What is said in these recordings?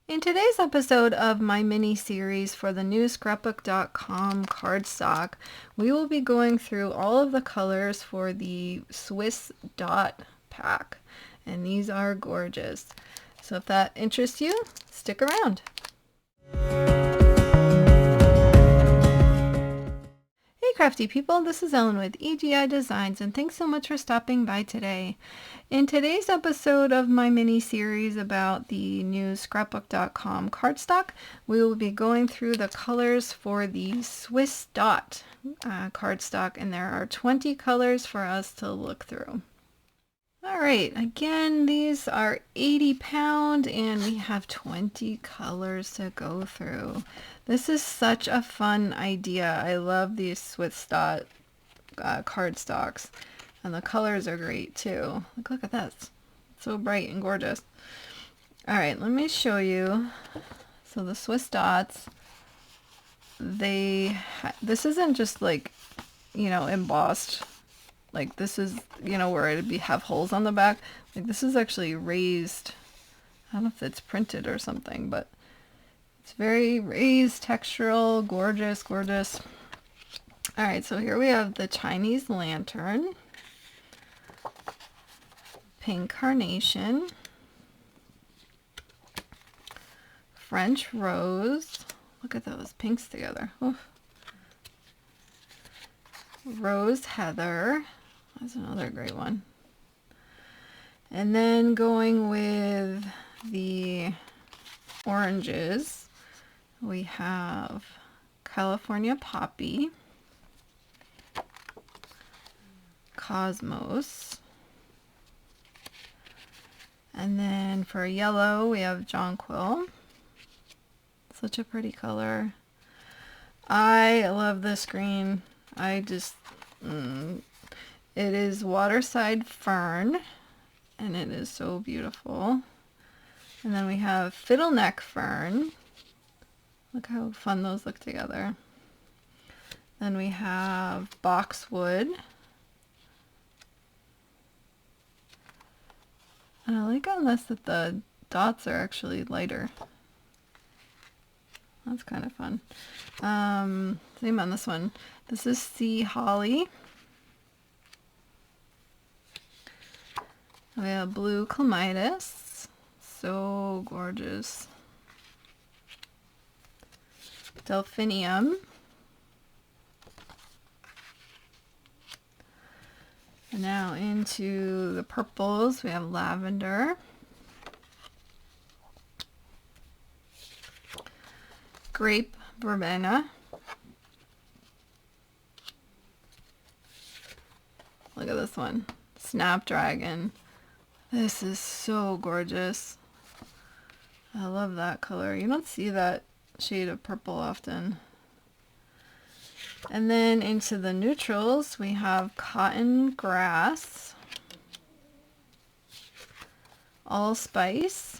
In today's episode of my mini series for the new scrapbook.com cardstock, we will be going through all of the colors for the Swiss Dot pack, and these are gorgeous. So if that interests you, stick around. Hey crafty people, this is Ellen with EGI Designs, and thanks so much for stopping by today. In today's episode of my mini series about the new scrapbook.com cardstock, we will be going through the colors for the Swiss Dot cardstock, and there are 20 colors for us to look through. Alright, again, these are 80 pound and we have 20 colors to go through. This is such a fun idea. I love these Swiss Dot cardstocks, and the colors are great too. Look at this. It's so bright and gorgeous. Alright, let me show you. So the Swiss Dots, this isn't just like, embossed. Like this is, where it'd have holes on the back. Like this is actually raised. I don't know if it's printed or something, but it's very raised, textural, gorgeous, gorgeous. All right, so here we have the Chinese lantern, pink carnation, French rose. Look at those pinks together. Oof. Rose heather. That's another great one. And then going with the oranges, we have California poppy, cosmos, and then for yellow we have jonquil. Such a pretty color. I love this green. It is waterside fern, and it is so beautiful. And then we have fiddleneck fern. Look how fun those look together. Then we have boxwood. And I like on this that the dots are actually lighter. That's kind of fun. Same on this one. This is sea holly. We have blue clematis. So gorgeous. Delphinium. And now into the purples, we have lavender. Grape verbena. Look at this one. Snapdragon. This is so gorgeous. I love that color. You don't see that shade of purple often. And then into the neutrals, we have cotton grass, allspice,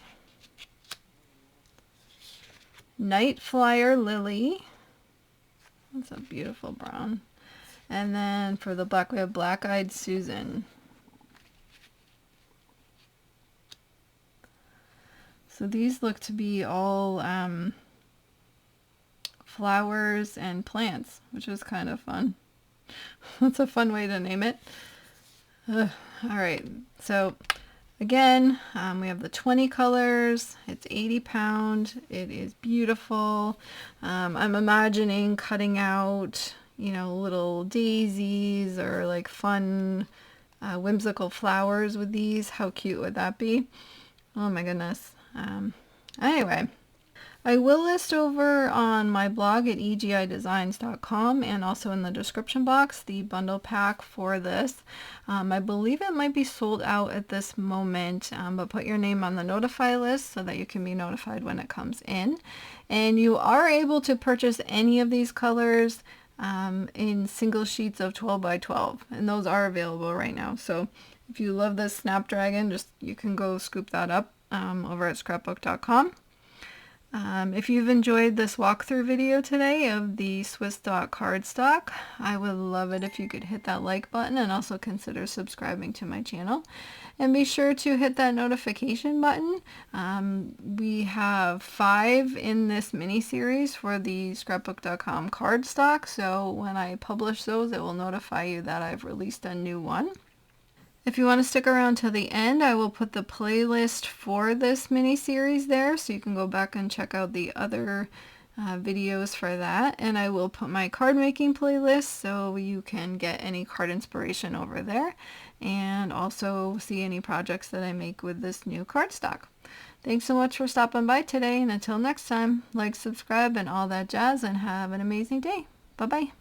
night flyer lily. That's a beautiful brown. And then for the black, we have black-eyed Susan. So these look to be all flowers and plants, which is kind of fun. That's a fun way to name it. All right, so again, we have the 20 colors. It's 80 pound. It is beautiful. I'm imagining cutting out, little daisies or like fun, whimsical flowers with these. How cute would that be? Oh my goodness. Anyway, I will list over on my blog at egidesigns.com and also in the description box the bundle pack for this. I believe it might be sold out at this moment, but put your name on the notify list so that you can be notified when it comes in. And you are able to purchase any of these colors in single sheets of 12 by 12, and those are available right now. So if you love this Snapdragon, you can go scoop that up over at scrapbook.com. If you've enjoyed this walkthrough video today of the Swiss Dot Cardstock, I would love it if you could hit that like button and also consider subscribing to my channel. And be sure to hit that notification button. We have 5 in this mini series for the scrapbook.com cardstock, so when I publish those, it will notify you that I've released a new one. If you want to stick around till the end, I will put the playlist for this mini series there, so you can go back and check out the other videos for that. And I will put my card making playlist so you can get any card inspiration over there, and also see any projects that I make with this new cardstock. Thanks so much for stopping by today, and until next time, like, subscribe, and all that jazz, and have an amazing day. Bye-bye.